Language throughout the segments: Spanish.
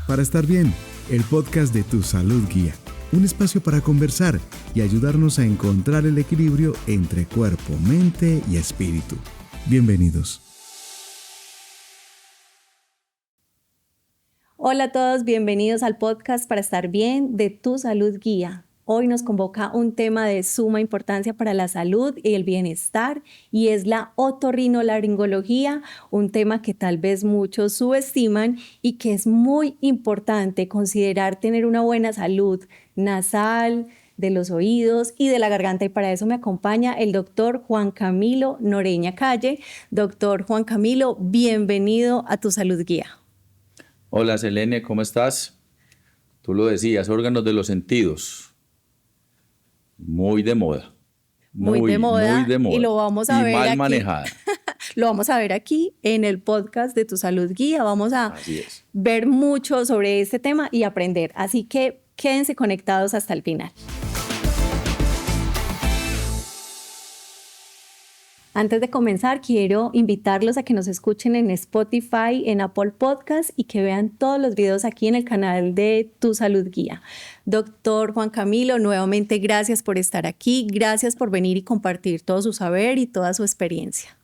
para estar bien, el podcast de Tu Salud Guía. Un espacio para conversar y ayudarnos a encontrar el equilibrio entre cuerpo, mente y espíritu. Bienvenidos. Hola a todos, bienvenidos al podcast para estar bien de Tu Salud Guía. Hoy nos convoca un tema de suma importancia para la salud y el bienestar y es la otorrinolaringología, un tema que tal vez muchos subestiman y que es muy importante considerar tener una buena salud nasal, de los oídos y de la garganta. Y para eso me acompaña el doctor Juan Camilo Noreña Calle. Doctor Juan Camilo, bienvenido a Tu Salud Guía. Hola Selene, ¿cómo estás? Tú lo decías, órganos de los sentidos. Muy de moda. Muy de moda. Y lo vamos a ver mal aquí. manejada. Lo vamos a ver aquí en el podcast de Tu Salud Guía. Vamos a ver mucho sobre este tema y aprender. Así que quédense conectados hasta el final. Antes de comenzar, quiero invitarlos a que nos escuchen en Spotify, en Apple Podcast y que vean todos los videos aquí en el canal de Tu Salud Guía. Doctor Juan Camilo, nuevamente gracias por estar aquí, gracias por venir y compartir todo su saber y toda su experiencia.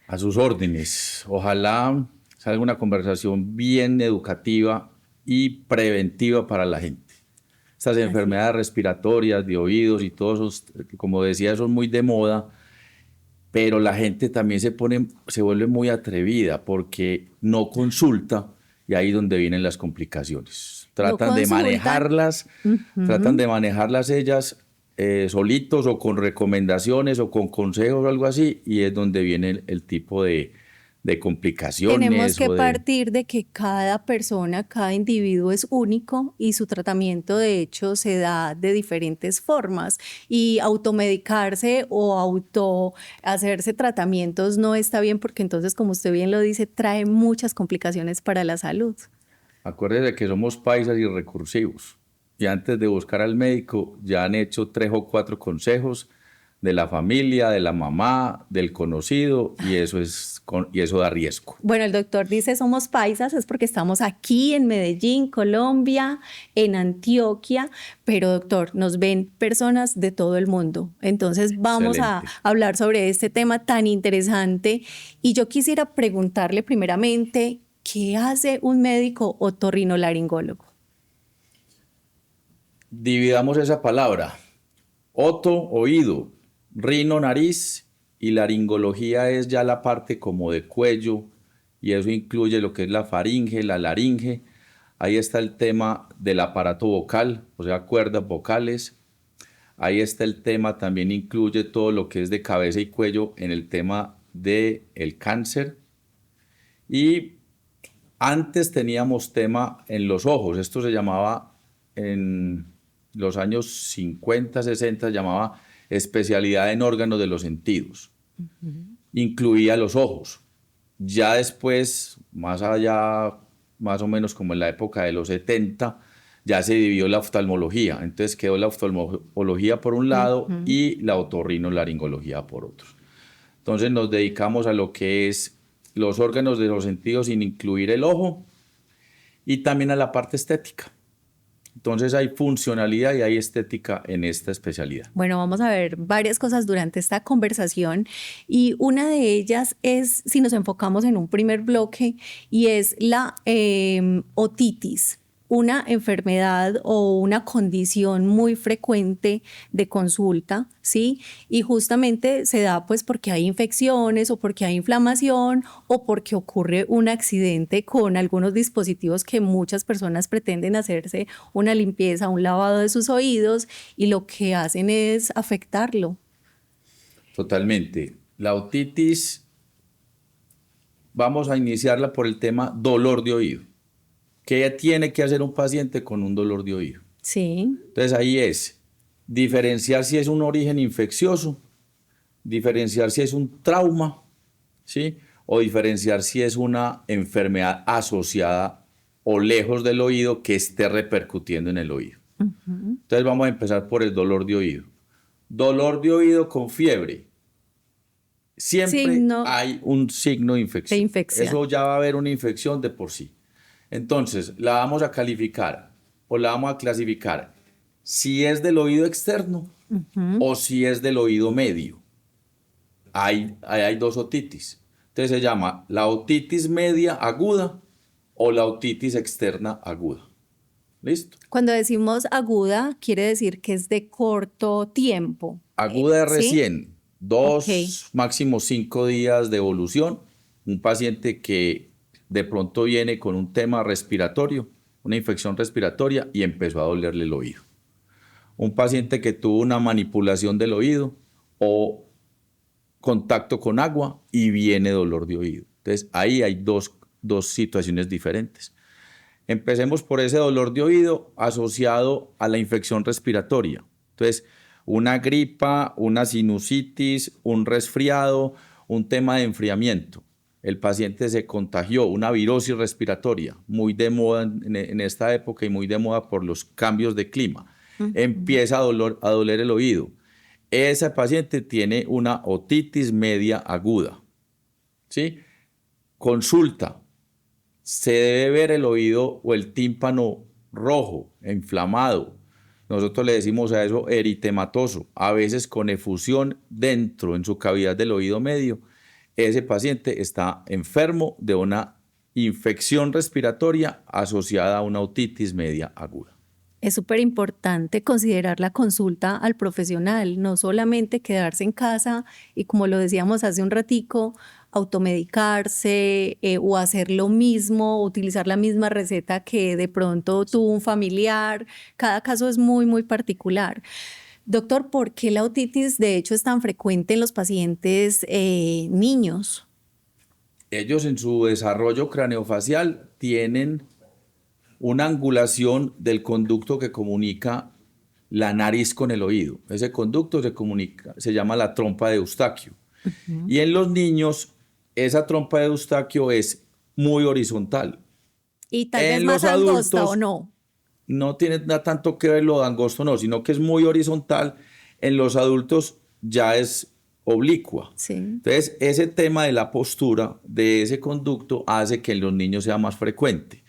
A sus órdenes. Ojalá salga una conversación bien educativa y preventiva para la gente. Estas enfermedades respiratorias, de oídos y todos esos, como decía, son muy de moda. Pero la gente también se vuelve muy atrevida porque no consulta y ahí es donde vienen las complicaciones. Tratan de manejarlas, ellas solitos o con recomendaciones o con consejos o algo así y es donde viene el tipo de complicaciones. Tenemos que partir de que cada persona, cada individuo es único y su tratamiento de hecho se da de diferentes formas y automedicarse o hacerse tratamientos no está bien porque entonces, como usted bien lo dice, trae muchas complicaciones para la salud. Acuérdese que somos paisas y recursivos y antes de buscar al médico ya han hecho 3 o 4 consejos de la familia, de la mamá, del conocido y eso da riesgo. Bueno, el doctor dice somos paisas, es porque estamos aquí en Medellín, Colombia, en Antioquia, pero doctor, nos ven personas de todo el mundo. Entonces vamos a hablar sobre este tema tan interesante y yo quisiera preguntarle primeramente, ¿qué hace un médico otorrinolaringólogo? Dividamos esa palabra. Oto, oído. Rino, nariz y laringología es ya la parte como de cuello y eso incluye lo que es la faringe, la laringe. Ahí está el tema del aparato vocal, o sea, cuerdas vocales. Ahí está el tema, también incluye todo lo que es de cabeza y cuello en el tema del cáncer. Y antes teníamos tema en los ojos, esto se llamaba en los años 50, 60, se llamaba especialidad en órganos de los sentidos. Incluía los ojos. Ya después, más allá, más o menos como en la época de los 70, ya se dividió la oftalmología. Entonces quedó la oftalmología por un lado y la otorrinolaringología por otro. Entonces nos dedicamos a lo que es los órganos de los sentidos sin incluir el ojo y también a la parte estética. Entonces hay funcionalidad y hay estética en esta especialidad. Bueno, vamos a ver varias cosas durante esta conversación y una de ellas es, si nos enfocamos en un primer bloque, y es la otitis, una enfermedad o una condición muy frecuente de consulta, ¿sí? Y justamente se da pues porque hay infecciones o porque hay inflamación o porque ocurre un accidente con algunos dispositivos que muchas personas pretenden hacerse una limpieza, un lavado de sus oídos y lo que hacen es afectarlo. Totalmente. La otitis, vamos a iniciarla por el tema dolor de oído. ¿Qué tiene que hacer un paciente con un dolor de oído? Sí. Entonces ahí es diferenciar si es un origen infeccioso, diferenciar si es un trauma, ¿sí? O diferenciar si es una enfermedad asociada o lejos del oído que esté repercutiendo en el oído. Entonces vamos a empezar por el dolor de oído. Dolor de oído con fiebre. Siempre hay un signo de infección. Eso ya va a haber una infección de por sí. Entonces, la vamos a calificar o la vamos a clasificar si es del oído externo o si es del oído medio. Hay dos otitis. Entonces se llama la otitis media aguda o la otitis externa aguda. ¿Listo? Cuando decimos aguda, quiere decir que es de corto tiempo. Aguda es ¿sí? recién, 2, Ok. máximo 5 días de evolución. Un paciente que de pronto viene con un tema respiratorio, una infección respiratoria y empezó a dolerle el oído. Un paciente que tuvo una manipulación del oído o contacto con agua y viene dolor de oído. Entonces ahí hay dos situaciones diferentes. Empecemos por ese dolor de oído asociado a la infección respiratoria. Entonces, una gripa, una sinusitis, un resfriado, un tema de enfriamiento. El paciente se contagió, una virosis respiratoria, muy de moda en esta época y muy de moda por los cambios de clima. Empieza a doler el oído. Ese paciente tiene una otitis media aguda. ¿Sí? Consulta. Se debe ver el oído o el tímpano rojo, inflamado. Nosotros le decimos a eso eritematoso, a veces con efusión dentro, en su cavidad del oído medio. Ese paciente está enfermo de una infección respiratoria asociada a una otitis media aguda. Es súper importante considerar la consulta al profesional, no solamente quedarse en casa y, como lo decíamos hace un ratico, automedicarse o hacer lo mismo, utilizar la misma receta que de pronto tuvo un familiar. Cada caso es muy, muy particular. Doctor, ¿por qué la otitis de hecho es tan frecuente en los pacientes niños? Ellos en su desarrollo craneofacial tienen una angulación del conducto que comunica la nariz con el oído. Ese conducto se llama la trompa de Eustaquio. Y en los niños, esa trompa de Eustaquio es muy horizontal. Y tal vez En más los angosta adultos o no. no tiene tanto que ver lo de angosto, no, sino que es muy horizontal. En los adultos ya es oblicua. Sí. Entonces, ese tema de la postura de ese conducto hace que en los niños sea más frecuente,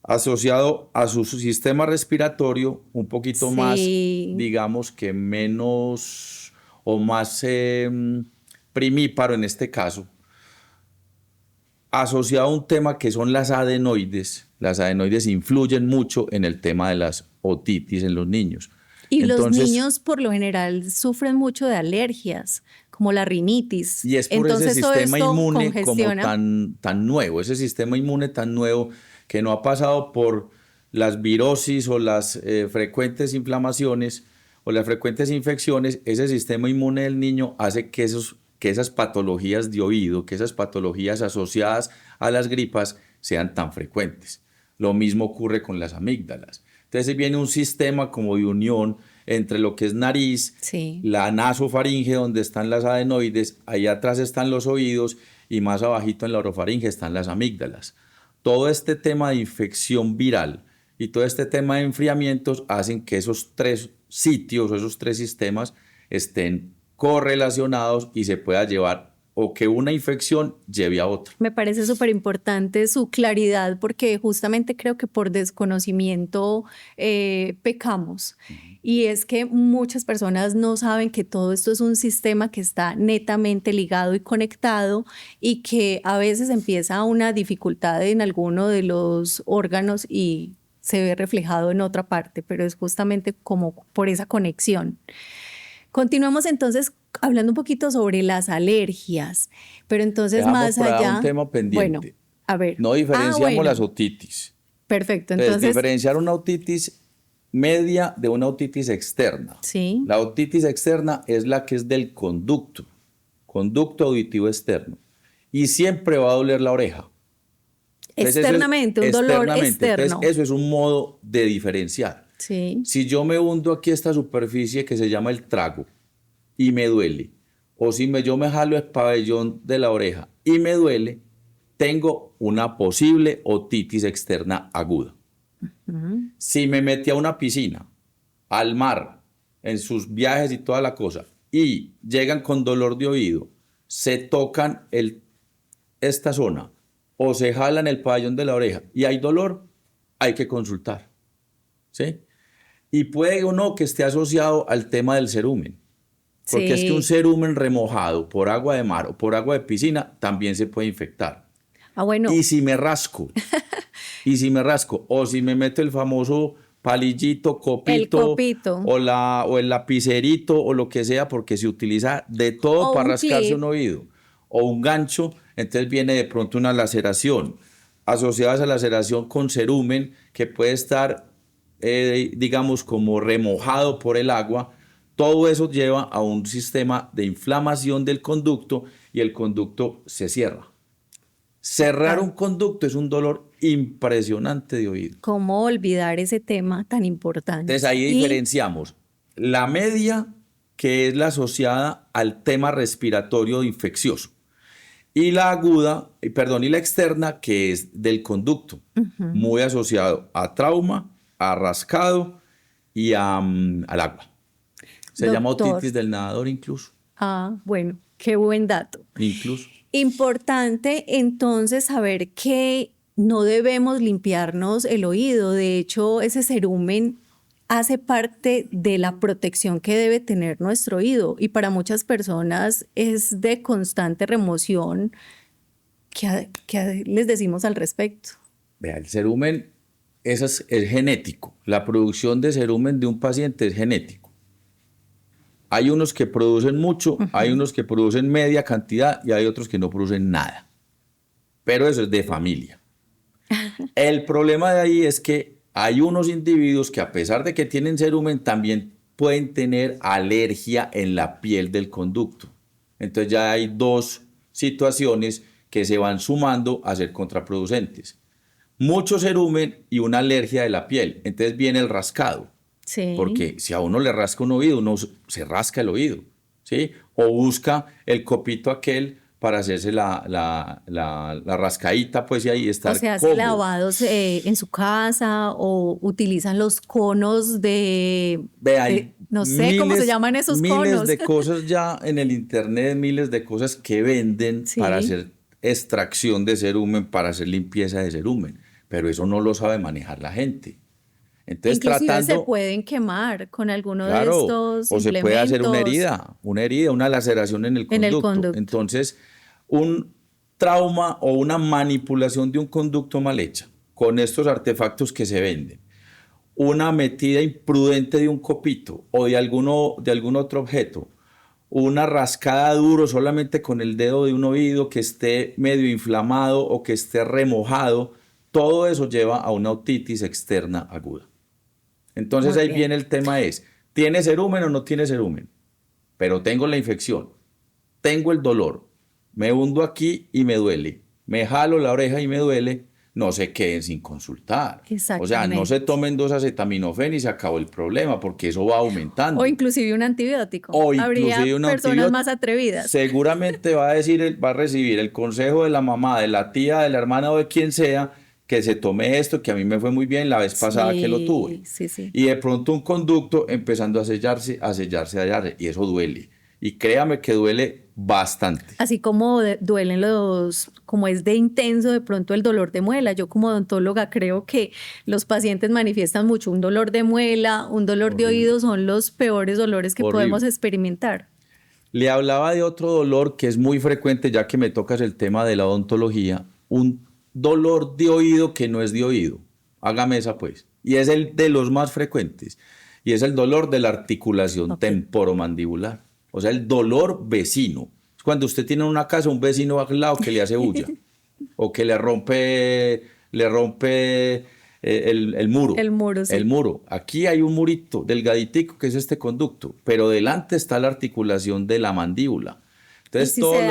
asociado a su sistema respiratorio un poquito más, digamos que menos o más primíparo en este caso, asociado a un tema que son las adenoides. Las adenoides influyen mucho en el tema de las otitis en los niños. Y entonces, los niños por lo general sufren mucho de alergias, como la rinitis. Y es por entonces, ese sistema inmune congestiona. como tan nuevo, ese sistema inmune tan nuevo que no ha pasado por las virosis o las frecuentes inflamaciones o las frecuentes infecciones. Ese sistema inmune del niño hace que esas patologías de oído, que esas patologías asociadas a las gripas sean tan frecuentes. Lo mismo ocurre con las amígdalas. Entonces viene un sistema como de unión entre lo que es nariz, sí, la nasofaringe donde están las adenoides, ahí atrás están los oídos y más abajito en la orofaringe están las amígdalas. Todo este tema de infección viral y todo este tema de enfriamientos hacen que esos tres sitios o esos tres sistemas estén correlacionados y se pueda llevar o que una infección lleve a otra. Me parece súper importante su claridad porque justamente creo que por desconocimiento pecamos. Y es que muchas personas no saben que todo esto es un sistema que está netamente ligado y conectado y que a veces empieza una dificultad en alguno de los órganos y se ve reflejado en otra parte, pero es justamente como por esa conexión. Continuamos entonces hablando un poquito sobre las alergias, pero entonces Dejamos más por ahí allá. un tema pendiente. Bueno, a ver. No diferenciamos las otitis. Perfecto, entonces diferenciar una otitis media de una otitis externa. Sí. La otitis externa es la que es del conducto auditivo externo y siempre va a doler la oreja. Entonces, externamente, un dolor externo. Entonces eso es un modo de diferenciar. Sí. Si yo me hundo aquí esta superficie que se llama el trago y me duele, o si yo me jalo el pabellón de la oreja y me duele, tengo una posible otitis externa aguda. Si me metí a una piscina, al mar, en sus viajes y toda la cosa, y llegan con dolor de oído, se tocan esta zona o se jala en el pabellón de la oreja y hay dolor, hay que consultar, ¿sí? Y puede o no que esté asociado al tema del cerumen, porque es que un cerumen remojado por agua de mar o por agua de piscina también se puede infectar. Bueno. Y si me rasco, o si me meto el famoso palillito, copito, o el lapicerito o lo que sea, porque se utiliza de todo para rascarse un oído, o un gancho, entonces viene de pronto una laceración, asociada a esa laceración con cerumen que puede estar, digamos, como remojado por el agua. Todo eso lleva a un sistema de inflamación del conducto y el conducto se cierra. Cerrar un conducto es un dolor impresionante de oído. ¿Cómo olvidar ese tema tan importante? Entonces ahí diferenciamos la media, que es la asociada al tema respiratorio infeccioso, y la aguda, y la externa, que es del conducto, muy asociado a trauma, a rascado y al agua. Se llama otitis del nadador incluso. Bueno, qué buen dato. Incluso. Importante entonces saber que no debemos limpiarnos el oído. De hecho, ese cerumen hace parte de la protección que debe tener nuestro oído y para muchas personas es de constante remoción. ¿Qué les decimos al respecto? Vea, el cerumen es genético. La producción de cerumen de un paciente es genético. Hay unos que producen mucho, hay unos que producen media cantidad y hay otros que no producen nada. Pero eso es de familia. El problema de ahí es que hay unos individuos que a pesar de que tienen cerumen también pueden tener alergia en la piel del conducto. Entonces ya hay dos situaciones que se van sumando a ser contraproducentes. Mucho cerumen y una alergia de la piel. Entonces viene el rascado. Sí. Porque si a uno le rasca un oído, uno se rasca el oído, ¿sí? O busca el copito aquel para hacerse la rascadita, pues, y ahí estar o sea, hace lavados en su casa o utilizan los conos no sé cómo se llaman esos conos. Miles de cosas ya en el internet, miles de cosas que venden para hacer extracción de cerumen, para hacer limpieza de cerumen, pero eso no lo sabe manejar la gente. Entonces, inclusive se pueden quemar con alguno de estos o se puede hacer una herida, una laceración en el conducto. Entonces, un trauma o una manipulación de un conducto mal hecha con estos artefactos que se venden, una metida imprudente de un copito o de algún otro objeto, una rascada duro solamente con el dedo de un oído que esté medio inflamado o que esté remojado, todo eso lleva a una otitis externa aguda. Entonces ahí viene el tema ¿tiene cerumen o no tiene cerumen? Pero tengo la infección, tengo el dolor, me hundo aquí y me duele, me jalo la oreja y me duele, no se queden sin consultar. O sea, no se tomen 2 acetaminofén y se acabó el problema, porque eso va aumentando. O inclusive un antibiótico. Habría personas más atrevidas. Seguramente va a recibir el consejo de la mamá, de la tía, de la hermana o de quien sea, que se tome esto, que a mí me fue muy bien la vez pasada que lo tuve. Sí. Y de pronto un conducto empezando a sellarse, y eso duele. Y créame que duele bastante. Así como duelen como es de intenso de pronto el dolor de muela. Yo como odontóloga creo que los pacientes manifiestan mucho un dolor de muela, un dolor de oído, son los peores dolores que podemos experimentar. Le hablaba de otro dolor que es muy frecuente, ya que me tocas el tema de la odontología, un dolor de oído que no es de oído. Hágame esa pues. Y es el de los más frecuentes. Y es el dolor de la articulación temporomandibular. O sea, el dolor vecino. Es cuando usted tiene en una casa un vecino al lado que le hace bulla. O que le rompe el muro. El muro, sí. El muro. Aquí hay un murito delgaditico que es este conducto. Pero delante está la articulación de la mandíbula. Entonces, todos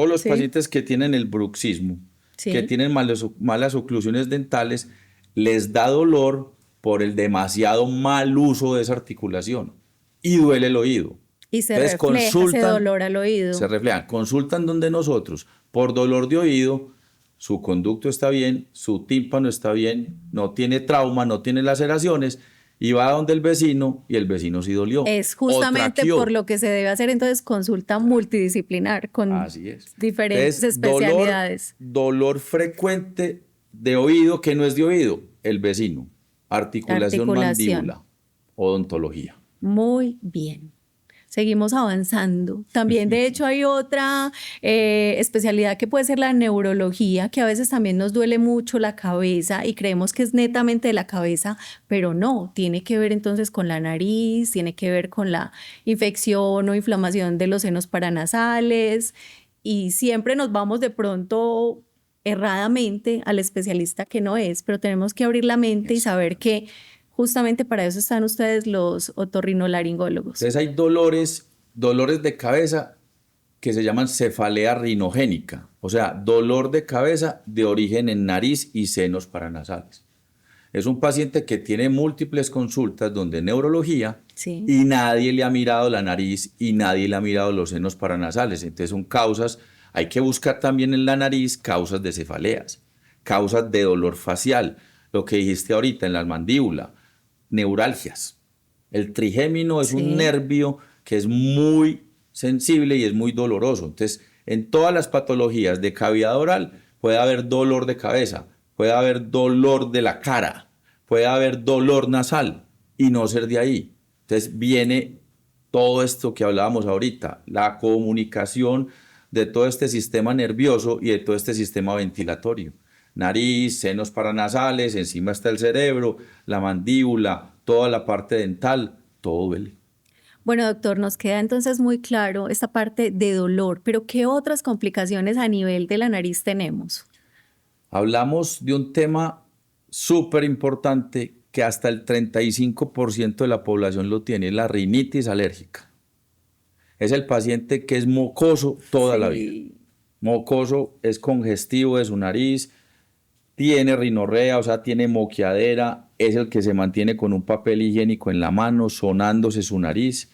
los pacientes que tienen el bruxismo, que tienen malas oclusiones dentales, les da dolor por el demasiado mal uso de esa articulación y duele el oído. Y se refleja ese dolor al oído. Se refleja. Consultan donde nosotros, por dolor de oído, su conducto está bien, su tímpano está bien, no tiene trauma, no tiene laceraciones, y va donde el vecino y el vecino sí dolió. Es justamente traqueó. por lo que se debe hacer entonces consulta multidisciplinar con Así es. diferentes Entonces, especialidades. Dolor frecuente de oído que no es de oído, el vecino. Articulación. Mandíbula, odontología. Muy bien. Seguimos avanzando. También, de hecho, hay otra especialidad que puede ser la neurología, que a veces también nos duele mucho la cabeza y creemos que es netamente de la cabeza, pero no, tiene que ver entonces con la nariz, tiene que ver con la infección o inflamación de los senos paranasales y siempre nos vamos de pronto erradamente al especialista que no es, pero tenemos que abrir la mente y saber que justamente para eso están ustedes los otorrinolaringólogos. Entonces hay dolores de cabeza que se llaman cefalea rinogénica, o sea, dolor de cabeza de origen en nariz y senos paranasales. Es un paciente que tiene múltiples consultas donde neurología Sí. y nadie le ha mirado la nariz y nadie le ha mirado los senos paranasales. Entonces son causas, hay que buscar también en la nariz causas de cefaleas, causas de dolor facial, lo que dijiste ahorita en la mandíbula, neuralgias. El trigémino es un nervio que es muy sensible y es muy doloroso. Entonces, en todas las patologías de cavidad oral puede haber dolor de cabeza, puede haber dolor de la cara, puede haber dolor nasal y no ser de ahí. Entonces viene todo esto que hablábamos ahorita, la comunicación de todo este sistema nervioso y de todo este sistema ventilatorio. Nariz, senos paranasales, encima está el cerebro, la mandíbula, toda la parte dental, todo duele. Bueno, doctor, nos queda entonces muy claro esta parte de dolor, pero ¿qué otras complicaciones a nivel de la nariz tenemos? Hablamos de un tema súper importante que hasta el 35% de la población lo tiene, la rinitis alérgica. Es el paciente que es mocoso toda la vida. Mocoso, es congestivo de su nariz, tiene rinorrea, o sea, tiene moqueadera, es el que se mantiene con un papel higiénico en la mano, sonándose su nariz,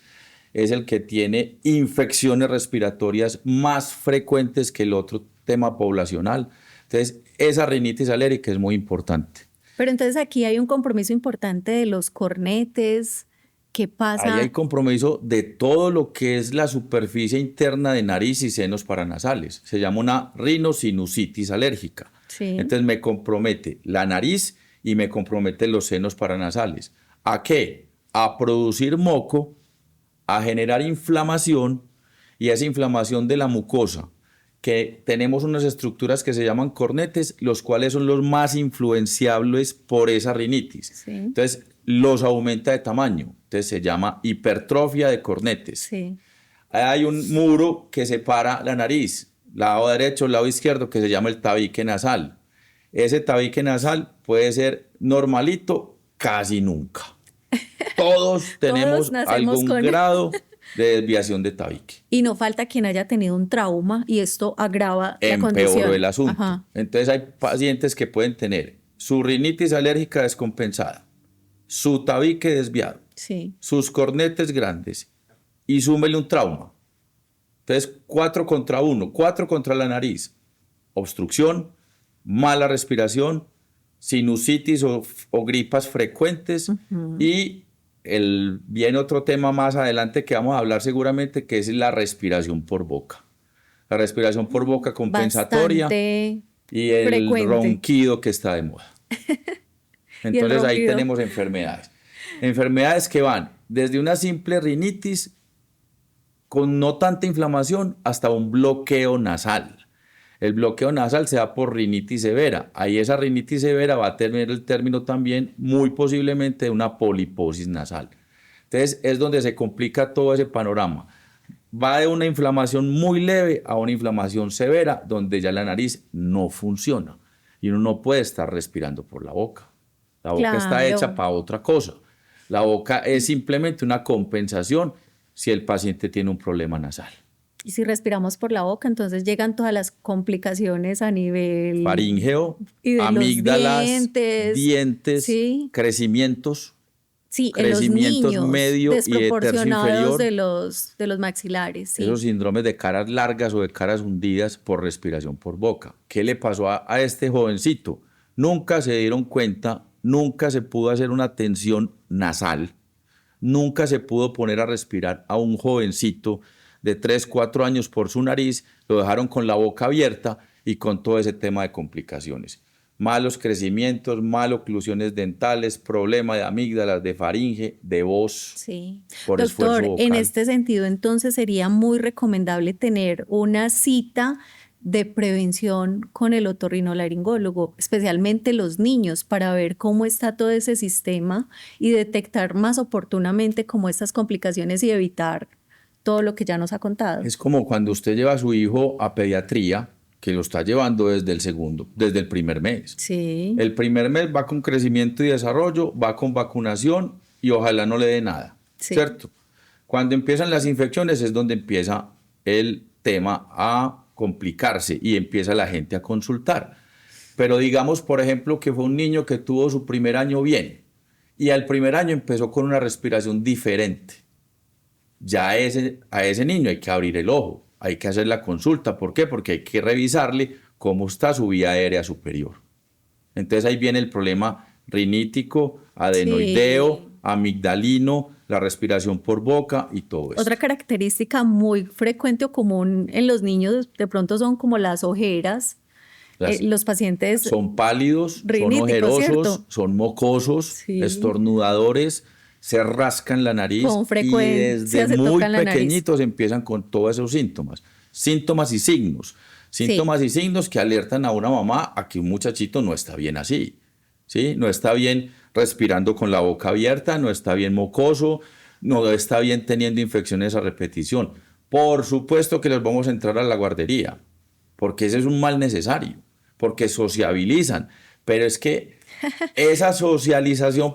es el que tiene infecciones respiratorias más frecuentes que el otro tema poblacional. Entonces, esa rinitis alérgica es muy importante. Pero entonces aquí hay un compromiso importante de los cornetes. ¿Qué pasa? Ahí hay compromiso de todo lo que es la superficie interna de nariz y senos paranasales. Se llama una rinosinusitis alérgica. Sí. Entonces me compromete la nariz y me compromete los senos paranasales. ¿A qué? A producir moco, a generar inflamación y esa inflamación de la mucosa, que tenemos unas estructuras que se llaman cornetes, los cuales son los más influenciables por esa rinitis. Sí. Entonces los aumenta de tamaño. Entonces se llama hipertrofia de cornetes. Sí. Hay un muro que separa la nariz, lado derecho, lado izquierdo, que se llama el tabique nasal. Ese tabique nasal puede ser normalito casi nunca. Todos tenemos algún grado de desviación de tabique. Y no falta quien haya tenido un trauma y esto agrava la condición. Empeoró el asunto. Ajá. Entonces hay pacientes que pueden tener su rinitis alérgica descompensada, su tabique desviado, Sí. sus cornetes grandes y súmele un trauma. Entonces, 4 contra 1, 4 contra la nariz, obstrucción, mala respiración, sinusitis o gripas frecuentes y viene otro tema más adelante que vamos a hablar seguramente, que es la respiración por boca. La respiración por boca compensatoria Bastante y el frecuente. ronquido que está de moda. Entonces ahí ronquido. tenemos enfermedades. Enfermedades que van desde una simple rinitis con no tanta inflamación hasta un bloqueo nasal. El bloqueo nasal se da por rinitis severa. Ahí esa rinitis severa va a tener el término también muy posiblemente de una poliposis nasal. Entonces es donde se complica todo ese panorama. Va de una inflamación muy leve a una inflamación severa donde ya la nariz no funciona y uno no puede estar respirando por la boca. La boca está Claro. hecha para otra cosa. La boca es simplemente una compensación si el paciente tiene un problema nasal. Y si respiramos por la boca, entonces llegan todas las complicaciones a nivel Faríngeo, y de los amígdalas, dientes, sí. crecimientos, Sí, en los crecimientos niños medio y de tercio desproporcionados inferior. de los maxilares. Sí. Esos síndromes de caras largas o de caras hundidas por respiración por boca. ¿Qué le pasó a este jovencito? Nunca se dieron cuenta nunca se pudo hacer una tensión nasal, nunca se pudo poner a respirar a un jovencito de 3, 4 años por su nariz, lo dejaron con la boca abierta y con todo ese tema de complicaciones. Malos crecimientos, maloclusiones dentales, problema de amígdalas, de faringe, de voz. Sí. Por esfuerzo Doctor, vocal. en este sentido, entonces sería muy recomendable tener una cita de prevención con el otorrinolaringólogo, especialmente los niños, para ver cómo está todo ese sistema y detectar más oportunamente como estas complicaciones y evitar todo lo que ya nos ha contado. Es como cuando usted lleva a su hijo a pediatría, que lo está llevando desde el primer mes. Sí. El primer mes va con crecimiento y desarrollo, va con vacunación y ojalá no le dé nada, Sí. ¿cierto? Cuando empiezan las infecciones es donde empieza el tema a complicarse y empieza la gente a consultar. Pero digamos, por ejemplo, que fue un niño que tuvo su primer año bien y al primer año empezó con una respiración diferente. Ya a ese niño hay que abrir el ojo, hay que hacer la consulta. ¿Por qué? Porque hay que revisarle cómo está su vía aérea superior. Entonces ahí viene el problema rinítico, adenoideo, Sí. amigdalino, la respiración por boca y todo eso. Otra característica muy frecuente o común en los niños de pronto son como las ojeras. Los pacientes Son pálidos, son riníticos, ojerosos, ¿cierto? son mocosos, Sí. estornudadores, se rascan la nariz Con frecuencia y desde se muy tocan la nariz. pequeñitos empiezan con todos esos síntomas. Síntomas y signos. Síntomas y signos que alertan a una mamá a que un muchachito no está bien así. ¿Sí? No está bien respirando con la boca abierta, no está bien mocoso, no está bien teniendo infecciones a repetición. Por supuesto que les vamos a entrar a la guardería, porque ese es un mal necesario, porque sociabilizan. Pero es que esa socialización,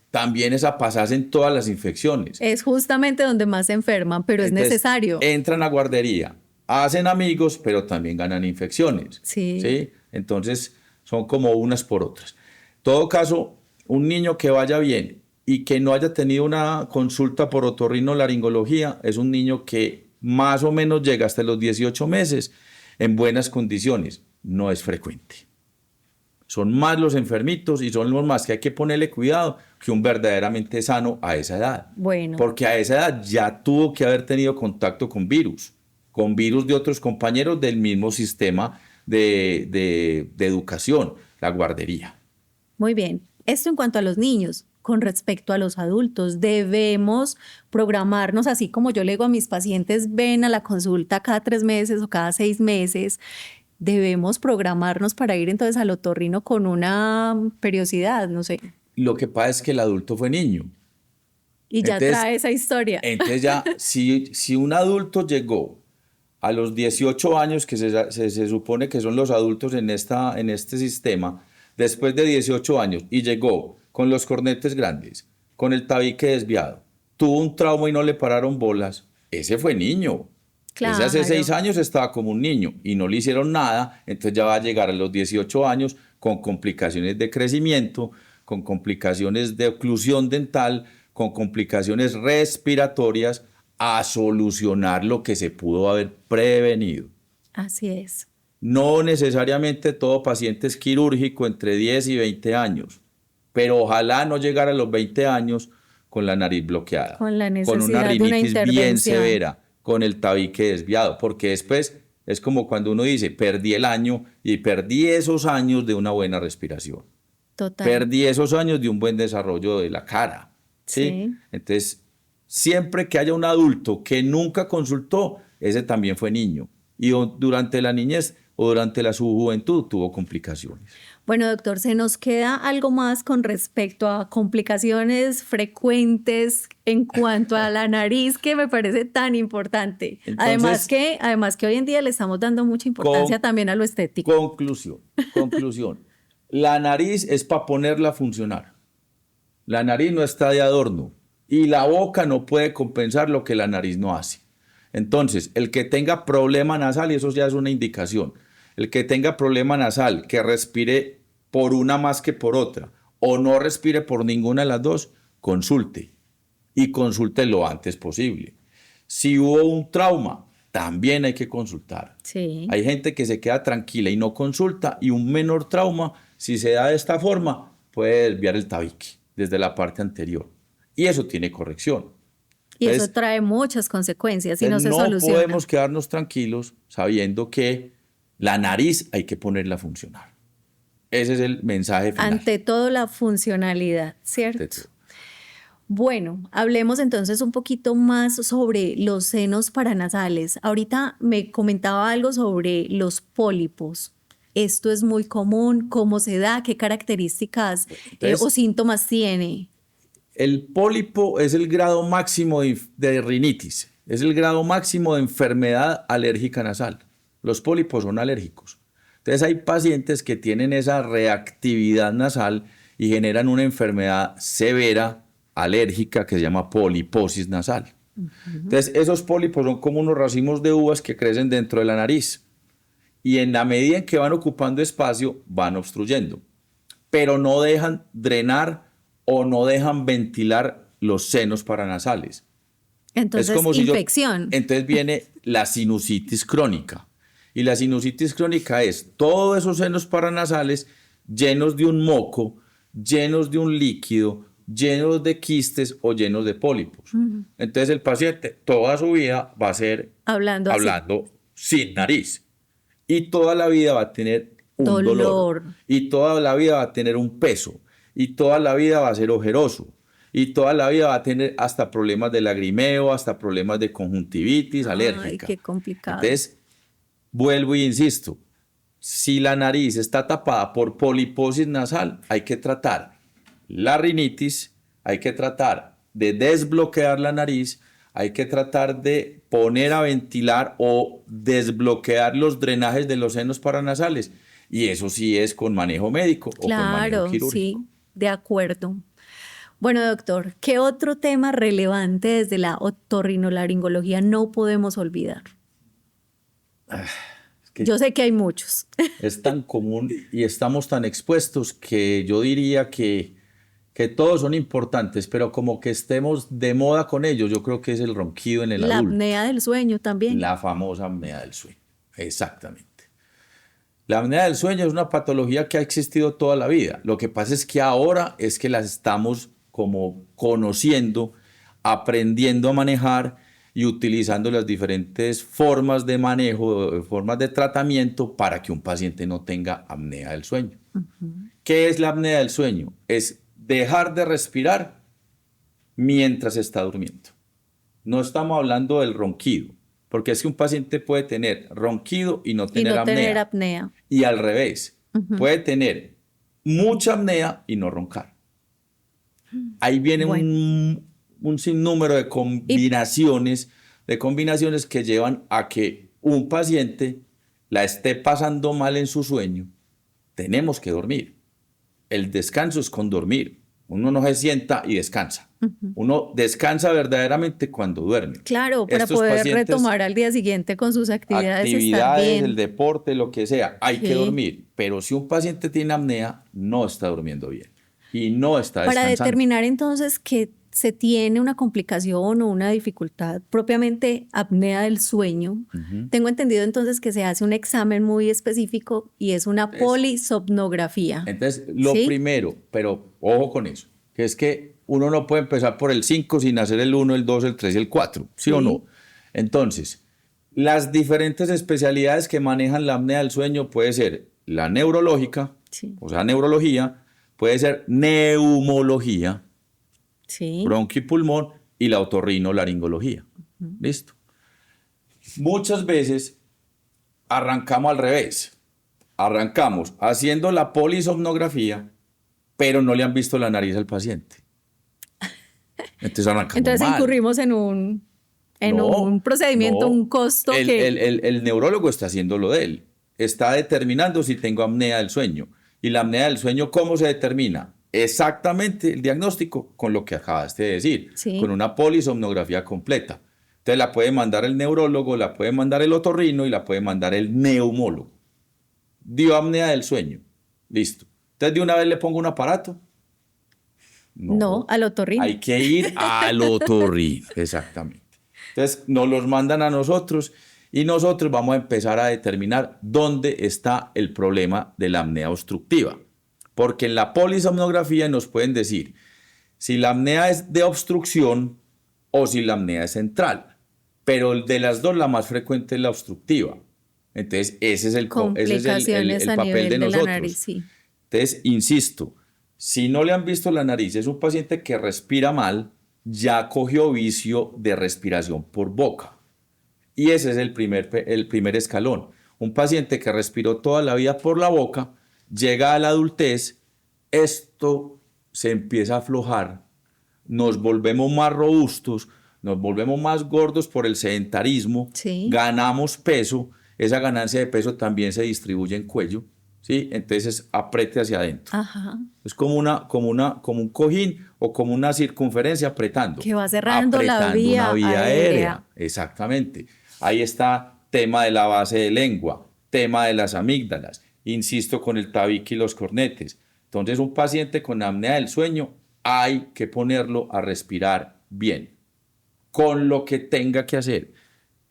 también es a pasarse en todas las infecciones. es justamente donde más se enferman, pero es Entonces, necesario. Entran a guardería, hacen amigos, pero también ganan infecciones. Sí. Entonces, son como unas por otras. En todo caso, un niño que vaya bien y que no haya tenido una consulta por otorrinolaringología es un niño que más o menos llega hasta los 18 meses en buenas condiciones. No es frecuente. Son más los enfermitos y son los más que hay que ponerle cuidado que un verdaderamente sano a esa edad. Bueno. Porque a esa edad ya tuvo que haber tenido contacto con virus de otros compañeros del mismo sistema de educación, la guardería. Muy bien. Esto en cuanto a los niños. Con respecto a los adultos, debemos programarnos, así como yo le digo a mis pacientes, ven a la consulta cada 3 meses o cada 6 meses, debemos programarnos para ir entonces al otorrino con una periodicidad, no sé. Lo que pasa es que el adulto fue niño. Y ya Entonces, trae esa historia. Entonces ya, si un adulto llegó a los 18 años, que se supone que son los adultos en este sistema, después de 18 años, y llegó con los cornetes grandes, con el tabique desviado, tuvo un trauma y no le pararon bolas, ese fue niño. Claro. Ese hace 6 años estaba como un niño y no le hicieron nada, entonces ya va a llegar a los 18 años con complicaciones de crecimiento, con complicaciones de oclusión dental, con complicaciones respiratorias, a solucionar lo que se pudo haber prevenido. Así es. No necesariamente todo paciente es quirúrgico entre 10 y 20 años, pero ojalá no llegar a los 20 años con la nariz bloqueada, Con la con una necesidad de una rinitis bien intervención. severa, con el tabique desviado, porque después es como cuando uno dice, perdí el año y perdí esos años de una buena respiración. Total. Perdí esos años de un buen desarrollo de la cara. ¿Sí? Entonces, siempre que haya un adulto que nunca consultó, ese también fue niño. Y durante la niñez o durante su juventud tuvo complicaciones. Bueno, doctor, se nos queda algo más con respecto a complicaciones frecuentes en cuanto a la nariz, que me parece tan importante. Entonces, además que hoy en día le estamos dando mucha importancia también a lo estético. Conclusión. La nariz es para ponerla a funcionar. La nariz no está de adorno y la boca no puede compensar lo que la nariz no hace. Entonces, el que tenga problema nasal, y eso ya es una indicación, el que tenga problema nasal, que respire por una más que por otra, o no respire por ninguna de las dos, consulte. Y consulte lo antes posible. Si hubo un trauma, también hay que consultar. Sí. Hay gente que se queda tranquila y no consulta, y un menor trauma, si se da de esta forma, puede desviar el tabique desde la parte anterior. Y eso tiene corrección. Y Entonces, eso trae muchas consecuencias si no se no soluciona. podemos quedarnos tranquilos sabiendo que la nariz hay que ponerla a funcionar. Ese es el mensaje final. Ante todo, la funcionalidad, ¿cierto? Ante todo. Bueno, hablemos entonces un poquito más sobre los senos paranasales. Ahorita me comentaba algo sobre los pólipos. Esto es muy común, ¿cómo se da? ¿Qué características o síntomas tiene? El pólipo es el grado máximo de rinitis, es el grado máximo de enfermedad alérgica nasal. Los pólipos son alérgicos. Entonces hay pacientes que tienen esa reactividad nasal y generan una enfermedad severa alérgica que se llama poliposis nasal. Entonces esos pólipos son como unos racimos de uvas que crecen dentro de la nariz y en la medida en que van ocupando espacio van obstruyendo, pero no dejan drenar o no dejan ventilar los senos paranasales. Entonces, es como infección. Entonces viene la sinusitis crónica. Y la sinusitis crónica es todos esos senos paranasales llenos de un moco, llenos de un líquido, llenos de quistes o llenos de pólipos. Entonces el paciente toda su vida va a ser hablando sin nariz. Y toda la vida va a tener un dolor. Y toda la vida va a tener un peso. Y toda la vida va a ser ojeroso. Y toda la vida va a tener hasta problemas de lagrimeo, hasta problemas de conjuntivitis alérgica. Ay, qué complicado. Entonces, vuelvo y insisto, si la nariz está tapada por poliposis nasal, hay que tratar la rinitis, hay que tratar de desbloquear la nariz, hay que tratar de poner a ventilar o desbloquear los drenajes de los senos paranasales. Y eso sí es con manejo médico o con manejo quirúrgico. Sí, de acuerdo. Bueno, doctor, ¿qué otro tema relevante desde la otorrinolaringología no podemos olvidar? Yo sé que hay muchos. Es tan común y estamos tan expuestos que yo diría que todos son importantes, pero como que estemos de moda con ellos, yo creo que es el ronquido en el adulto. La apnea del sueño también. La famosa apnea del sueño, exactamente. La apnea del sueño es una patología que ha existido toda la vida. Lo que pasa es que ahora es que las estamos como conociendo, aprendiendo a manejar y utilizando las diferentes formas de manejo, formas de tratamiento para que un paciente no tenga apnea del sueño. ¿Qué es la apnea del sueño? Es dejar de respirar mientras está durmiendo. No estamos hablando del ronquido, porque es que un paciente puede tener ronquido y no tener apnea. Y al revés, puede tener mucha apnea y no roncar. Ahí viene un sinnúmero de combinaciones que llevan a que un paciente la esté pasando mal en su sueño. Tenemos que dormir. El descanso es con dormir. Uno no se sienta y descansa. Uno descansa verdaderamente cuando duerme. Claro, para poder retomar al día siguiente con sus actividades estar bien. El deporte, lo que sea, hay que dormir. Pero si un paciente tiene apnea, no está durmiendo bien y no está descansando. Para determinar entonces que se tiene una complicación o una dificultad propiamente apnea del sueño, tengo entendido entonces que se hace un examen muy específico y es una polisomnografía. Entonces, lo primero, pero ojo con eso, que es que uno no puede empezar por el 5 sin hacer el 1, el 2, el 3 y el 4, ¿sí o no? Entonces, las diferentes especialidades que manejan la apnea del sueño puede ser la neurológica, o sea, neurología, puede ser neumología, bronquio y pulmón, y la otorrinolaringología. ¿Listo? Muchas veces arrancamos al revés. Arrancamos haciendo la polisomnografía, pero no le han visto la nariz al paciente. Entonces arrancamos mal. Incurrimos en un procedimiento, un costo el neurólogo está haciendo lo de él. Está determinando si tengo apnea del sueño. ¿Y la apnea del sueño cómo se determina? Exactamente el diagnóstico con lo que acabaste de decir, con una polisomnografía completa. Entonces la puede mandar el neurólogo, la puede mandar el otorrino y la puede mandar el neumólogo. Dio apnea del sueño. Listo. Entonces de una vez le pongo un aparato. No, al otorrino. Hay que ir al otorrino, exactamente. Entonces nos los mandan a nosotros y nosotros vamos a empezar a determinar dónde está el problema de la apnea obstructiva. Porque en la polisomnografía nos pueden decir si la apnea es de obstrucción o si la apnea es central. Pero de las dos, la más frecuente es la obstructiva. Entonces, ese es el papel de nosotros. Nariz, sí. Entonces, insisto, si no le han visto la nariz, es un paciente que respira mal, ya cogió vicio de respiración por boca. Y ese es el primer escalón. Un paciente que respiró toda la vida por la boca, llega a la adultez, esto se empieza a aflojar, nos volvemos más robustos, nos volvemos más gordos por el sedentarismo, sí. Ganamos peso, esa ganancia de peso también se distribuye en cuello, ¿sí? Entonces apriete hacia adentro. Ajá. Es como un cojín o como una circunferencia apretando. Que va cerrando la vía aérea. Exactamente. Ahí está tema de la base de lengua, tema de las amígdalas, insisto con el tabique y los cornetes. Entonces un paciente con apnea del sueño hay que ponerlo a respirar bien, con lo que tenga que hacer.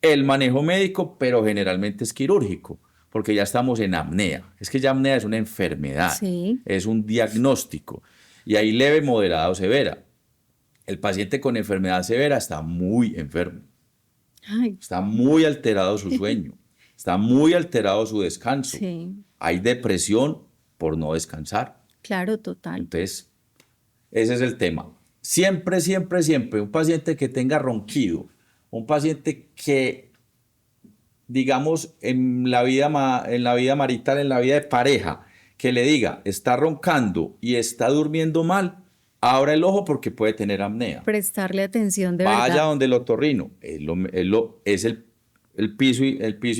El manejo médico, pero generalmente es quirúrgico, porque ya estamos en apnea. Es que ya apnea es una enfermedad, sí. Es un diagnóstico. Y hay leve, moderada o severa. El paciente con enfermedad severa está muy enfermo. Ay. Está muy alterado su sueño, está muy alterado su descanso. Sí. Hay depresión por no descansar. Claro, total. Entonces, ese es el tema. Siempre, siempre, siempre, un paciente que tenga ronquido, un paciente que, digamos, en la vida marital, en la vida de pareja, que le diga, está roncando y está durmiendo mal, abra el ojo porque puede tener apnea. Prestarle atención de Vaya verdad. donde el otorrino. Es el piso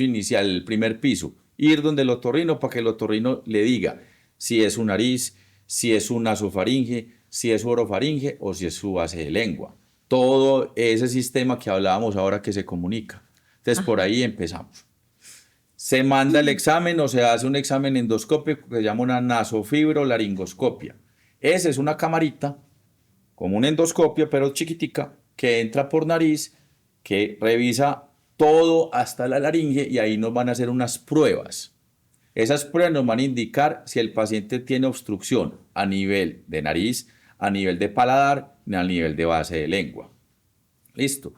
inicial, el primer piso. Ir donde el otorrino para que el otorrino le diga si es su nariz, si es su nasofaringe, si es su orofaringe o si es su base de lengua. Todo ese sistema que hablábamos ahora que se comunica. Entonces, por ahí empezamos. Se manda el examen o se hace un examen endoscópico que se llama una nasofibrolaringoscopia. Esa es una camarita, como una endoscopia, pero chiquitica, que entra por nariz, que revisa todo hasta la laringe y ahí nos van a hacer unas pruebas. Esas pruebas nos van a indicar si el paciente tiene obstrucción a nivel de nariz, a nivel de paladar, a nivel de base de lengua. Listo.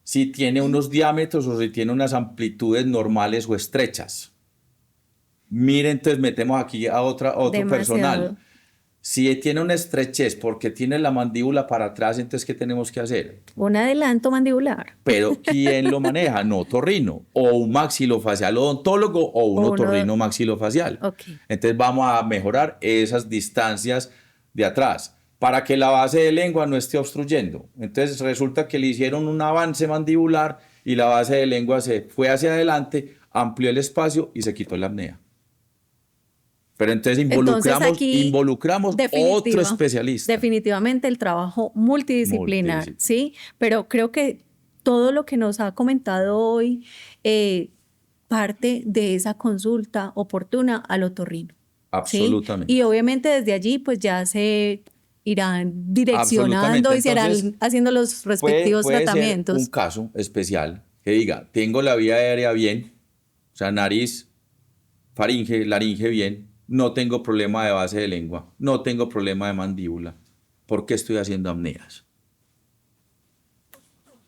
Si tiene unos diámetros o si tiene unas amplitudes normales o estrechas. Miren, entonces metemos aquí a otro personal. Si tiene una estrechez porque tiene la mandíbula para atrás, entonces ¿qué tenemos que hacer? Un adelanto mandibular. Pero ¿quién lo maneja? Un otorrino o un maxilofacial odontólogo o un otorrino maxilofacial. Okay. Entonces vamos a mejorar esas distancias de atrás para que la base de lengua no esté obstruyendo. Entonces resulta que le hicieron un avance mandibular y la base de lengua se fue hacia adelante, amplió el espacio y se quitó la apnea. Pero entonces involucramos otro especialista. Definitivamente el trabajo multidisciplinar, ¿sí? Pero creo que todo lo que nos ha comentado hoy parte de esa consulta oportuna al otorrino. Absolutamente. ¿Sí? Y obviamente desde allí pues ya se irán direccionando y se irán haciendo los respectivos tratamientos. Ser un caso especial que diga, tengo la vía aérea bien, o sea, nariz, faringe, laringe bien, no tengo problema de base de lengua, no tengo problema de mandíbula. ¿Por qué estoy haciendo apneas?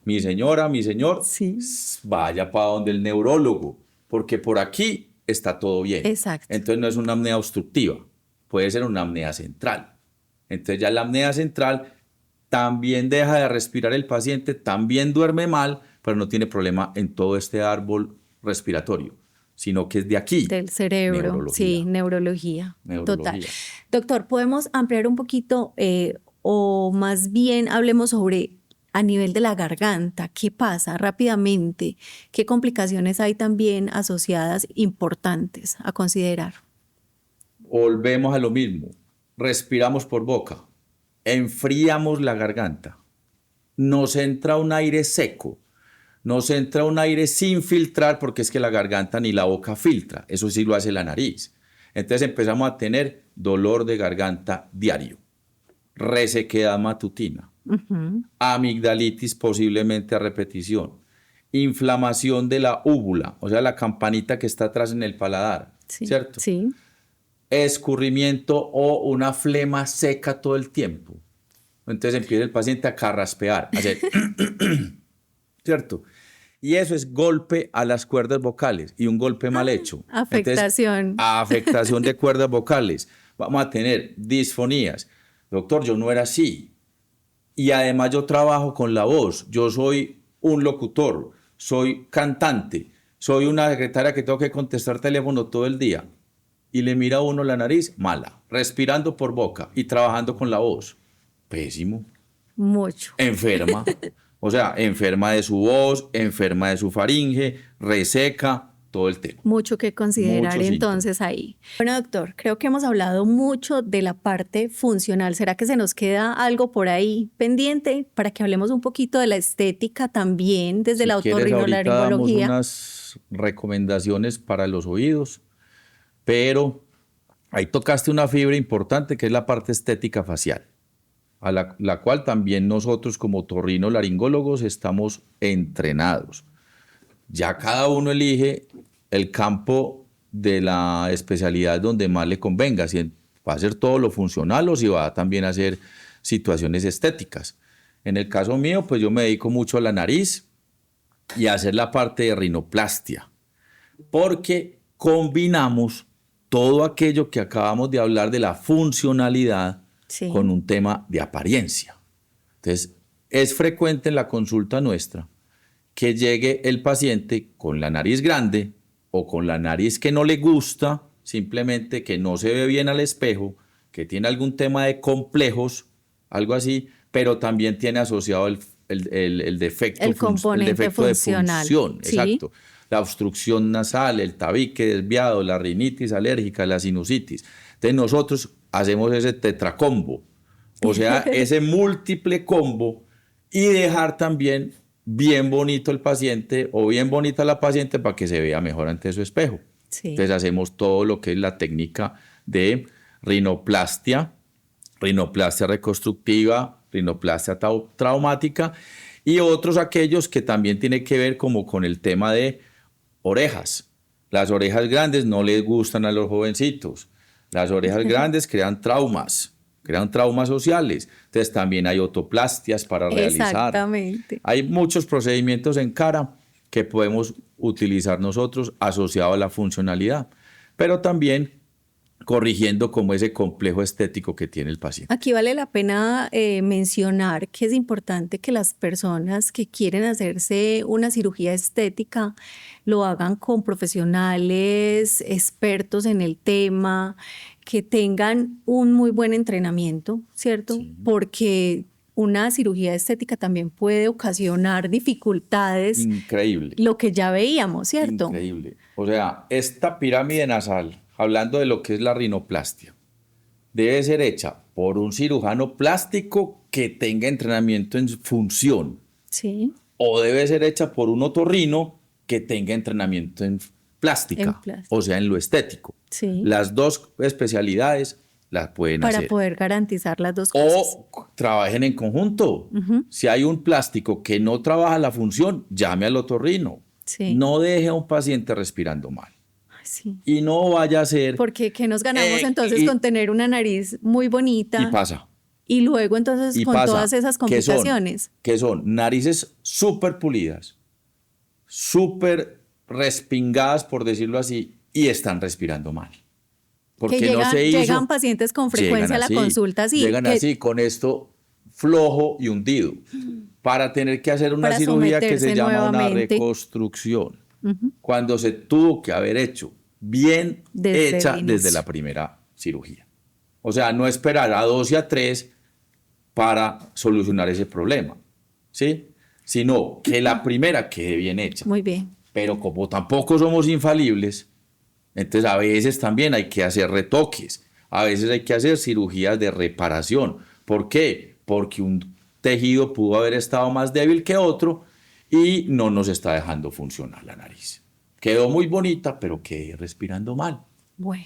Mi señora, mi señor, sí, vaya para donde el neurólogo, porque por aquí está todo bien. Exacto. Entonces no es una apnea obstructiva, puede ser una apnea central. Entonces ya la apnea central también deja de respirar el paciente, también duerme mal, pero no tiene problema en todo este árbol respiratorio, sino que es de aquí. Del cerebro, neurología. Sí, neurología. Total. Doctor, ¿podemos ampliar un poquito o más bien hablemos sobre a nivel de la garganta? ¿Qué pasa rápidamente? ¿Qué complicaciones hay también asociadas importantes a considerar? Volvemos a lo mismo. Respiramos por boca, enfriamos la garganta, nos entra un aire seco, nos entra un aire sin filtrar porque es que la garganta ni la boca filtra, eso sí lo hace la nariz. Entonces empezamos a tener dolor de garganta diario, resequedad matutina, amigdalitis posiblemente a repetición, inflamación de la úvula, o sea la campanita que está atrás en el paladar, sí, ¿cierto? Sí. escurrimiento o una flema seca todo el tiempo. Entonces empieza el paciente a carraspear, a hacer ¿cierto? Y eso es golpe a las cuerdas vocales y un golpe mal hecho. Afectación. Entonces, afectación de cuerdas vocales. Vamos a tener disfonías. Doctor, yo no era así. Y además yo trabajo con la voz. Yo soy un locutor, soy cantante, soy una secretaria que tengo que contestar teléfono todo el día. Y le mira a uno la nariz, mala, respirando por boca y trabajando con la voz. Pésimo. Mucho. Enferma. O sea, enferma de su voz, enferma de su faringe, reseca, todo el tema. Mucho que considerar entonces ahí. Bueno, doctor, creo que hemos hablado mucho de la parte funcional. ¿Será que se nos queda algo por ahí pendiente para que hablemos un poquito de la estética también desde la otorrinolaringología? Damos unas recomendaciones para los oídos, pero ahí tocaste una fibra importante que es la parte estética facial, a la cual también nosotros como otorrinolaringólogos estamos entrenados. Ya cada uno elige el campo de la especialidad donde más le convenga, si va a hacer todo lo funcional o si va también a hacer situaciones estéticas. En el caso mío, pues yo me dedico mucho a la nariz y a hacer la parte de rinoplastia, porque combinamos todo aquello que acabamos de hablar de la funcionalidad con un tema de apariencia. Entonces, es frecuente en la consulta nuestra que llegue el paciente con la nariz grande o con la nariz que no le gusta, simplemente que no se ve bien al espejo, que tiene algún tema de complejos, algo así, pero también tiene asociado el defecto, el componente funcional. De función. ¿Sí? Exacto. La obstrucción nasal, el tabique desviado, la rinitis alérgica, la sinusitis. Entonces nosotros hacemos ese tetracombo, o sea, ese múltiple combo, y dejar también bien bonito el paciente o bien bonita la paciente para que se vea mejor ante su espejo. Sí. Entonces hacemos todo lo que es la técnica de rinoplastia, rinoplastia reconstructiva, rinoplastia traumática y otros aquellos que también tienen que ver como con el tema de orejas. Las orejas grandes no les gustan a los jovencitos. Las orejas grandes crean traumas sociales. Entonces también hay otoplastias para realizar. Exactamente. Hay muchos procedimientos en cara que podemos utilizar nosotros asociados a la funcionalidad, pero también corrigiendo como ese complejo estético que tiene el paciente. Aquí vale la pena mencionar que es importante que las personas que quieren hacerse una cirugía estética lo hagan con profesionales expertos en el tema, que tengan un muy buen entrenamiento, ¿cierto? Sí. Porque una cirugía estética también puede ocasionar dificultades. Increíble. Lo que ya veíamos, ¿cierto? Increíble. O sea, esta pirámide nasal, hablando de lo que es la rinoplastia, debe ser hecha por un cirujano plástico que tenga entrenamiento en función. Sí. O debe ser hecha por un otorrino que tenga entrenamiento en plástica, o sea, en lo estético. Sí. Las dos especialidades las pueden hacer. Para poder garantizar las dos cosas. O trabajen en conjunto. Si hay un plástico que no trabaja la función, llame al otorrino. Sí. No deje a un paciente respirando mal. Sí. Y no vaya a ser... Porque ¿qué nos ganamos entonces con tener una nariz muy bonita? Y pasa. Y luego entonces con todas esas complicaciones. Que son narices súper pulidas, súper respingadas, por decirlo así, y están respirando mal. Porque que no se hizo. Llegan pacientes con frecuencia a la consulta así. Llegan así, con esto flojo y hundido, para tener que hacer una cirugía que se llama una reconstrucción. Cuando se tuvo que haber hecho bien hecha desde la primera cirugía. O sea, no esperar a 2 y a 3 para solucionar ese problema, ¿sí? Sino que la primera quede bien hecha. Muy bien. Pero como tampoco somos infalibles, entonces a veces también hay que hacer retoques, a veces hay que hacer cirugías de reparación. ¿Por qué? Porque un tejido pudo haber estado más débil que otro y no nos está dejando funcionar la nariz. Quedó muy bonita, pero quedé respirando mal. Bueno.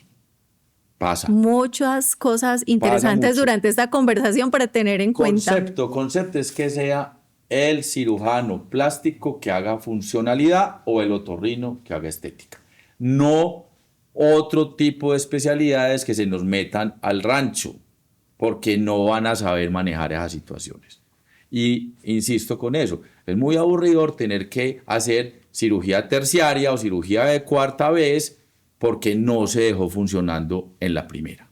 Pasa. Muchas cosas interesantes durante esta conversación para tener en cuenta. Concepto es que sea el cirujano plástico que haga funcionalidad o el otorrino que haga estética. No otro tipo de especialidades que se nos metan al rancho, porque no van a saber manejar esas situaciones. Y insisto con eso, es muy aburridor tener que hacer cirugía terciaria o cirugía de cuarta vez porque no se dejó funcionando en la primera.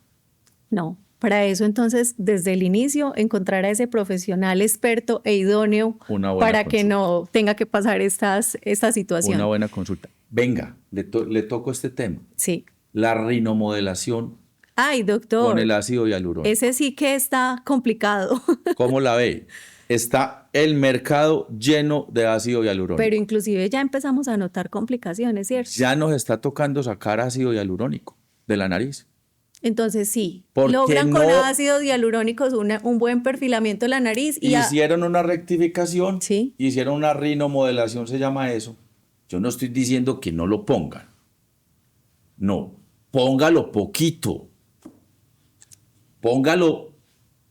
No, para eso entonces desde el inicio encontrar a ese profesional experto e idóneo para que no tenga que pasar esta situación. Una buena consulta. Venga, le toco este tema. Sí. La rinomodelación. Ay, doctor. Con el ácido hialurónico. Ese sí que está complicado. ¿Cómo la ve? Está el mercado lleno de ácido hialurónico. Pero inclusive ya empezamos a notar complicaciones, ¿cierto? Ya nos está tocando sacar ácido hialurónico de la nariz. Entonces sí, logran con ácidos hialurónicos un buen perfilamiento de la nariz. Y hicieron una rectificación, ¿sí? Hicieron una rinomodelación, se llama eso. Yo no estoy diciendo que no lo pongan. No, póngalo poquito. Póngalo,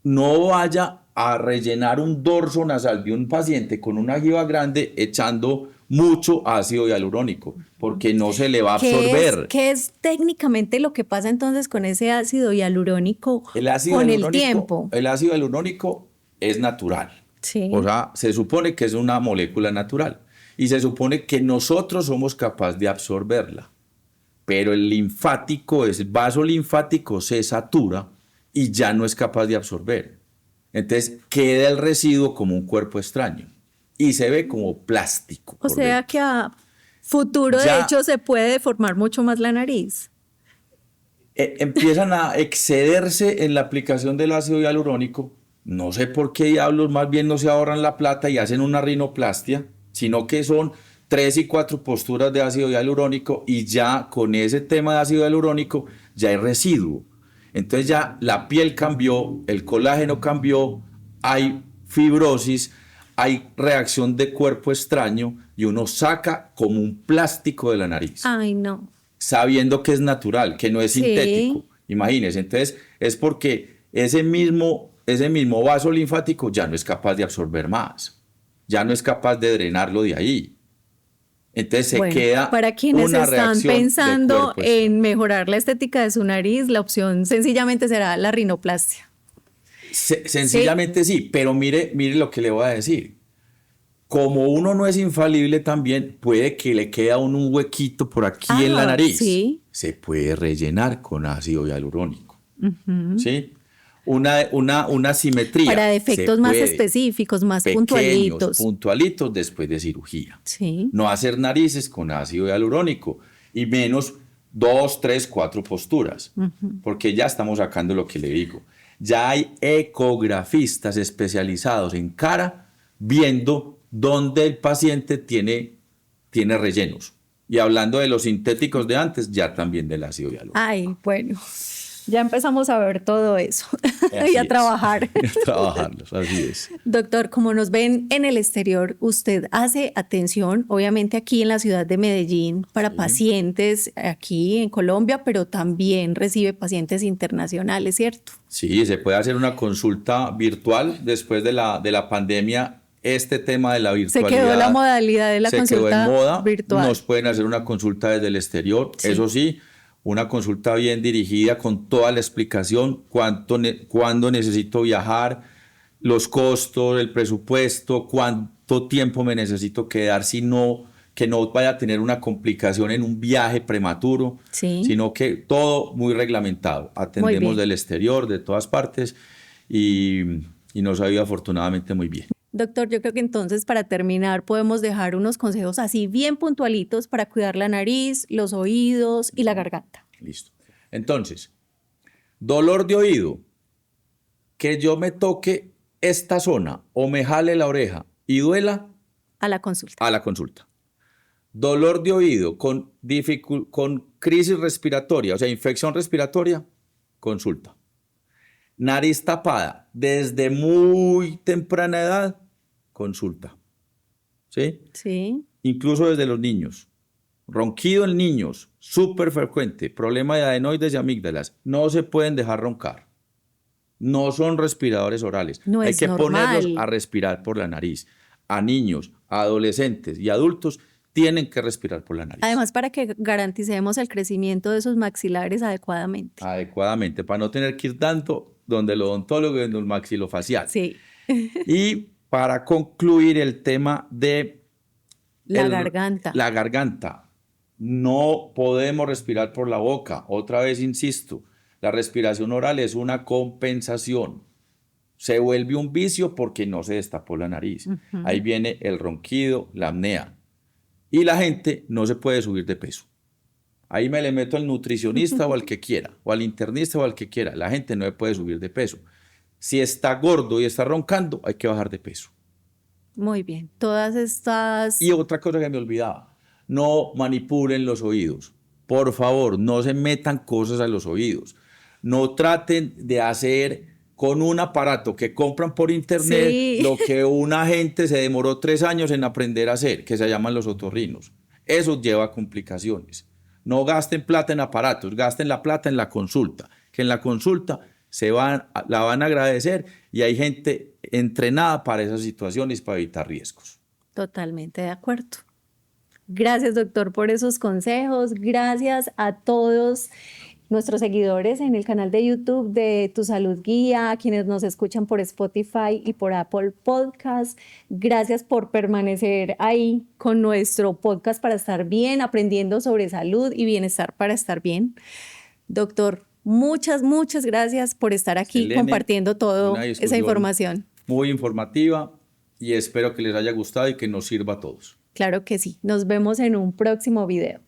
no vaya a rellenar un dorso nasal de un paciente con una jiba grande echando mucho ácido hialurónico, porque no se le va a absorber. ¿Qué es técnicamente lo que pasa entonces con ese ácido hialurónico con el tiempo? El ácido hialurónico es natural. Sí. O sea, se supone que es una molécula natural y se supone que nosotros somos capaces de absorberla, pero el vaso linfático se satura y ya no es capaz de absorber. Entonces queda el residuo como un cuerpo extraño y se ve como plástico. O sea que a futuro, de hecho, se puede deformar mucho más la nariz. Empiezan a excederse en la aplicación del ácido hialurónico. No sé por qué diablos más bien no se ahorran la plata y hacen una rinoplastia, sino que son 3 y 4 posturas de ácido hialurónico y ya con ese tema de ácido hialurónico ya hay residuo. Entonces ya la piel cambió, el colágeno cambió, hay fibrosis, hay reacción de cuerpo extraño y uno saca como un plástico de la nariz. Ay, no. Sabiendo que es natural, que no es sintético. Imagínense, entonces es porque ese mismo vaso linfático ya no es capaz de absorber más, ya no es capaz de drenarlo de ahí. Entonces se queda para quienes una están reacción pensando en mejorar la estética de su nariz, la opción sencillamente será la rinoplastia. Sencillamente sí, pero mire lo que le voy a decir. Como uno no es infalible también, puede que le quede a uno un huequito por aquí en la nariz. Sí. Se puede rellenar con ácido hialurónico. ¿Sí? Una simetría. Para defectos más específicos, más pequeños, puntualitos después de cirugía. Sí. No hacer narices con ácido hialurónico y menos 2, 3, 4 posturas, porque ya estamos sacando lo que le digo. Ya hay ecografistas especializados en cara viendo dónde el paciente tiene rellenos. Y hablando de los sintéticos de antes, ya también del ácido hialurónico. Ay, bueno. Ya empezamos a ver todo eso y a trabajar. A trabajarlos, así es. Doctor, como nos ven en el exterior, usted hace atención, obviamente aquí en la ciudad de Medellín, para pacientes aquí en Colombia, pero también recibe pacientes internacionales, ¿cierto? Sí, se puede hacer una consulta virtual después de la pandemia. Este tema de la virtualidad. Se quedó la modalidad de la consulta quedó en moda, virtual. Nos pueden hacer una consulta desde el exterior, eso sí. Una consulta bien dirigida con toda la explicación, cuándo necesito viajar, los costos, el presupuesto, cuánto tiempo me necesito quedar, que no vaya a tener una complicación en un viaje prematuro, sino que todo muy reglamentado. Atendemos del exterior, de todas partes y nos ha ido afortunadamente muy bien. Doctor, yo creo que entonces para terminar podemos dejar unos consejos así bien puntualitos para cuidar la nariz, los oídos y la garganta. Listo. Entonces, dolor de oído, que yo me toque esta zona o me jale la oreja y duela. A la consulta. A la consulta. Dolor de oído con crisis respiratoria, o sea, infección respiratoria, consulta. Nariz tapada desde muy temprana edad, consulta. ¿Sí? Sí. Incluso desde los niños. Ronquido en niños, súper frecuente. Problema de adenoides y amígdalas. No se pueden dejar roncar. No son respiradores orales. No es normal. Ponerlos a respirar por la nariz. A niños, a adolescentes y adultos tienen que respirar por la nariz. Además, para que garanticemos el crecimiento de sus maxilares adecuadamente. Adecuadamente, para no tener que ir tanto donde el odontólogo y donde el maxilofacial. Sí. Y para concluir el tema de la garganta. La garganta. No podemos respirar por la boca. Otra vez insisto, la respiración oral es una compensación. Se vuelve un vicio porque no se destapó la nariz. Ahí viene el ronquido, la apnea. Y la gente no se puede subir de peso. Ahí me le meto al nutricionista o al que quiera, o al internista o al que quiera. La gente no se puede subir de peso. Si está gordo y está roncando, hay que bajar de peso. Muy bien. Todas estas... Y otra cosa que me olvidaba, no manipulen los oídos. Por favor, no se metan cosas a los oídos. No traten de hacer con un aparato que compran por internet lo que una gente se demoró 3 años en aprender a hacer, que se llaman los otorrinos. Eso lleva complicaciones. No gasten plata en aparatos, gasten la plata en la consulta, que en la consulta la van a agradecer y hay gente entrenada para esas situaciones para evitar riesgos. Totalmente de acuerdo. Gracias, doctor, por esos consejos. Gracias a todos nuestros seguidores en el canal de YouTube de Tu Salud Guía, a quienes nos escuchan por Spotify y por Apple Podcast. Gracias por permanecer ahí con nuestro podcast para estar bien, aprendiendo sobre salud y bienestar para estar bien. Doctor, muchas gracias por estar aquí compartiendo toda esa información. Muy informativa y espero que les haya gustado y que nos sirva a todos. Claro que sí. Nos vemos en un próximo video.